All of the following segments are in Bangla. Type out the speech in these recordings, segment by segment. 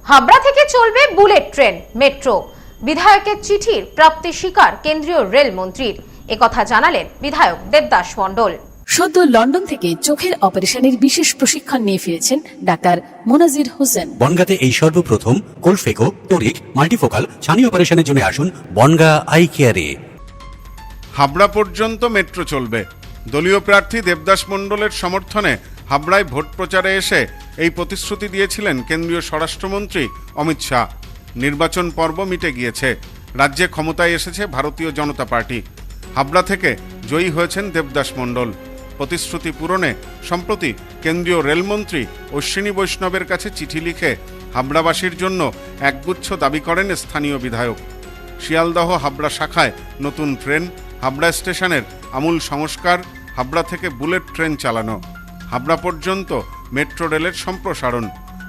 হাবড়া থেকে চলবে বুলেট ট্রেন মেট্রো। বিধায়কের চিঠির প্রাপ্তি স্বীকার কেন্দ্রীয় রেল মন্ত্রীর, একথা জানালেন বিধায়ক দেবদাস মণ্ডল। সদ্য লন্ডন থেকে চোখের অপারেশনের বিশেষ প্রশিক্ষণ নিয়ে ফিরেছেন ডাক্তার মোনাজির হোসেন। বনগাঁতে এই সর্বপ্রথম কোলফেকো, টোরিক, মাল্টিফোকাল ছানি অপারেশনের জন্য আসুন বনগাঁ আই কেয়ারে। হাবড়া পর্যন্ত মেট্রো চলবে। দলীয় প্রার্থী দেবদাস মণ্ডলের সমর্থনে হাবড়ায় ভোট প্রচারে এসে এই প্রতিশ্রুতি দিয়েছিলেন কেন্দ্রীয় স্বরাষ্ট্রমন্ত্রী অমিত শাহ। নির্বাচন পর্ব মিটে গিয়েছে, রাজ্যে ক্ষমতায় এসেছে ভারতীয় জনতা পার্টি। হাবড়া থেকে জয়ী হয়েছেন দেবদাস মণ্ডল। প্রতিশ্রুতি পূরণে সম্প্রতি কেন্দ্রীয় রেলমন্ত্রী অশ্বিনী বৈষ্ণবের কাছে চিঠি লিখে হাবড়াবাসীর জন্য একগুচ্ছ দাবি করেন স্থানীয় বিধায়ক। শিয়ালদহ হাবড়া শাখায় নতুন ট্রেন, হাবড়া স্টেশনের আমূল সংস্কার, হাবড়া থেকে বুলেট ট্রেন চালানো, হাবড়া পর্যন্ত মেট্রো রেলের সম্প্রসারণ।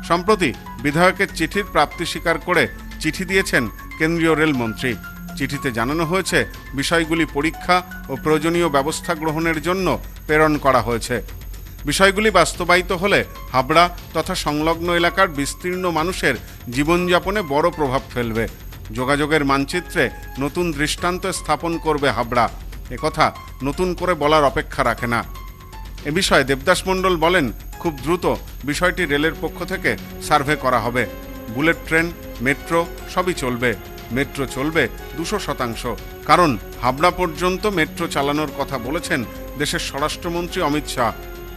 সম্প্রতি বিধায়কের চিঠির প্রাপ্তি স্বীকার করে চিঠি দিয়েছেন কেন্দ্রীয় রেলমন্ত্রী। চিঠিতে জানানো হয়েছে বিষয়গুলি পরীক্ষা ও প্রয়োজনীয় ব্যবস্থা গ্রহণের জন্য প্রেরণ করা হয়েছে। বিষয়গুলি বাস্তবায়িত হলে হাবড়া তথা সংলগ্ন এলাকার বিস্তীর্ণ মানুষের জীবনযাপনে বড় প্রভাব ফেলবে। যোগাযোগের মানচিত্রে নতুন দৃষ্টান্ত স্থাপন করবে হাবড়া। একথা নতুন করে বলার অপেক্ষা রাখে না। এ বিষয়ে দেবদাস মণ্ডল বলেন, খুব দ্রুত বিষয়টি রেলের পক্ষ থেকে সার্ভে করা হবে। বুলেট ট্রেন, মেট্রো সবই চলবে। মেট্রো চলবে 200%, কারণ হাবড়া পর্যন্ত মেট্রো চালানোর কথা বলেছেন দেশের স্বরাষ্ট্রমন্ত্রী অমিত শাহ।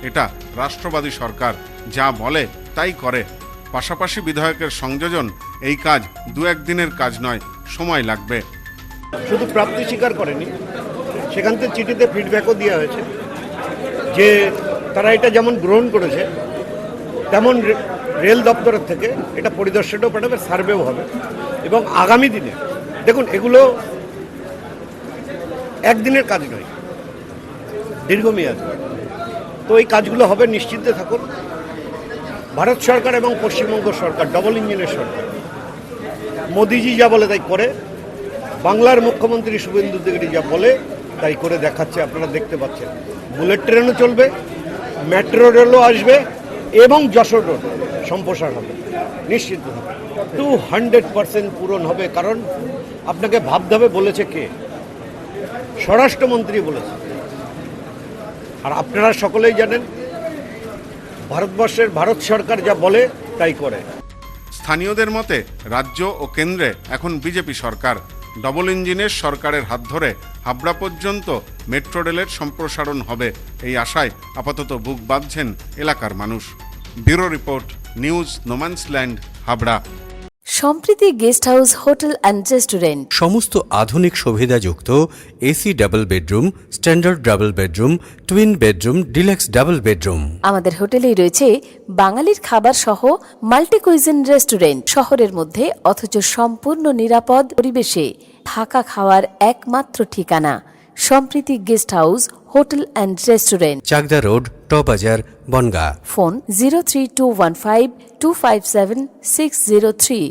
এটা রাষ্ট্রবাদী সরকার, যা বলে তাই করে। পাশাপাশি বিধায়কের সংযোজন এই কাজ 2-1 দিনের কাজ নয়, সময় লাগবে। শুধু প্রাপ্তি স্বীকার করেনি, সেখান থেকে চিঠিতে ফিডব্যাকও দেওয়া হয়েছে যে তারা এটা যেমন গ্রহণ করেছে তেমন রেল দপ্তরের থেকে এটা পরিদর্শনও পাঠাবে, সার্ভেও হবে। এবং আগামী দিনে দেখুন, এগুলো একদিনের কাজ নয়, দীর্ঘমেয়াদী। তো এই কাজগুলো হবে, নিশ্চিন্তে থাকুন। ভারত সরকার এবং পশ্চিমবঙ্গ সরকার ডবল ইঞ্জিনের সরকার। মোদিজি যা বলে তাই করে, বাংলার মুখ্যমন্ত্রী শুভেন্দু অধিকারী যা বলে তাই করে দেখাচ্ছে। আপনারা দেখতে পাচ্ছেন বুলেট ট্রেনও চলবে, মেট্রো রেলও আসবে এবং যশোর রোড সম্প্রসার হবে। নিশ্চিত 200% পূরণ হবে। কারণ আপনাকে ভাবতে হবে বলেছে কে? স্বরাষ্ট্রমন্ত্রী বলেছে। আর আপনারা সকলেই জানেন ভারতবর্ষের ভারত সরকার যা বলে তাই করে। স্থানীয়দের মতে রাজ্য ও কেন্দ্রে এখন বিজেপি সরকার। ডবল ইঞ্জিনের সরকারের হাত ধরে হাবড়া পর্যন্ত মেট্রো রেলের সম্প্রসারণ হবে, এই আশায় আপাতত বুক বাঁধছেন এলাকার মানুষ। Bureau report, news no man's land, Habra. Sampriti guest house, hotel and restaurant. সমস্ত আধুনিক সুবিধাযুক্ত AC double bedroom, standard double bedroom, twin bedroom, deluxe double bedroom. আমাদের হোটেলেই রয়েছে বাঙালির খাবার সহ মাল্টি কুইজিন রেস্টুরেন্ট। শহরের মধ্যে অথচ সম্পূর্ণ নিরাপদ পরিবেশে থাকা খাওয়ার একমাত্র ঠিকানা Sampriti guest house, hotel and restaurant, Chakdah road, টবাজার, বনগাঁ। ফোন 03215257603।